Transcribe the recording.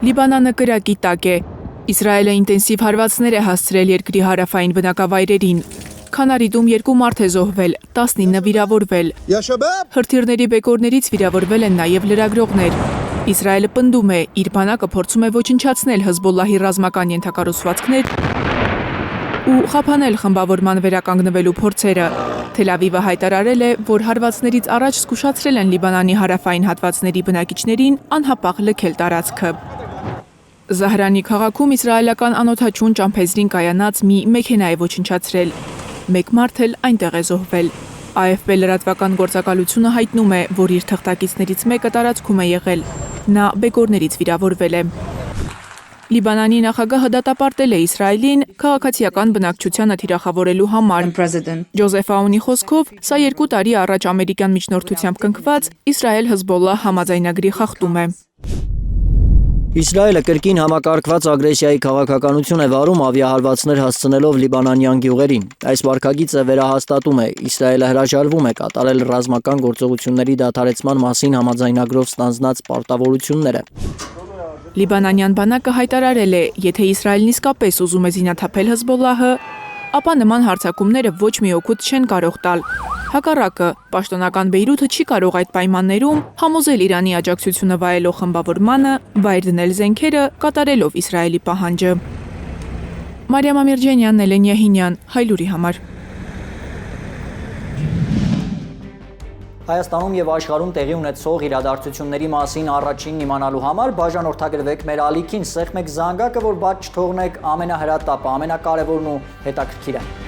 Լիբանանը կրակի տակ է։ Իսրայելը ինտենսիվ հարվածներ է հասցրել երկրի հարավային բնակավայրերին։ Քանարիդում 2 մարդ է զոհվել, 19 վիրավորվել։ Հրթիռների բեկորներից վիրավորվել են նաև լրագրողներ։ Իսրայելը պնդում է, իր բանակը փորձում է ոչնչացնել Հեզբոլլահի ռազմական ենթակառուցվածքներ ու խափանել խմբավորման վերականգնվելու փորձերը։ Թել Ավիվը հայտարարել է, որ հարվածներից առաջ զգուշացրել են Լիբանանի հարավային հատվածների բնակիչներին անհապաղ լքել տարածքը։ Զահրանի քաղաքում իսրայելական անօդաչուն ճամփեզրին կայանած մի մեքենա է ոչնչացրել։ Մեկ մարդ էլ այնտեղ է զոհվել։ AFP լրատվական գործակալությունը հայտնում է, որ իր թղթակիցներից մեկը տարածքում է եղել։ Նա բեկորներից վիրավորվել է։ Լիբանանի նախագահը դատապարտել է Իսրայելին քաղաքացիական բնակչությանը թիրախավորելու համար։ Ջոզեֆ Աունի խոսքով, սա 2 տարի առաջ ամերիկյան միջնորդությամբ կնքված Իսրայել-Հեզբոլլահ համաձայնագրի խախտում է։ Իսրայելը կրկին համակարգված ագրեսիայի քաղաքականություն է վարում ավիահարվածներ հասցնելով լիբանանյան գյուղերին։ Այս վարքագիծը վերահաստատում է, Իսրայելը հրաժարվում է կատարել ռազմական գործողությունների դադարեցման մասին համաձայնագրով ստանձնած պարտավորությունները։ Լիբանանյան բանակը հայտարարել է, եթե Իսրայելն իսկապես ուզում է զինաթափել Հեզբոլլահը, ապա նման հարձակումները ոչ մի օգուտ չեն կարող տալ։ Հակառակը, պաշտոնական Բեյրութը չի կարող այդ պայմաններում համոզել Իրանի աջակցությունը վայելող խմբավորմանը վայր դնել զենքերը, կատարելով Իսրայելի պահանջը։ Մարիամ Ամիրջանյան, Էլեն Յահինյան, Հայլուրի համար։ Հայաստանում եւ աշխարհում տեղի ունեցող իրադարձությունների մասին առաջինն իմանալու համար բաժանորդագրվեք մեր ալիքին, սեղմեք զանգակը, որ բաց չթողնեք ամենահրատապը, ամենակարևորն ու հետաքրքիրը։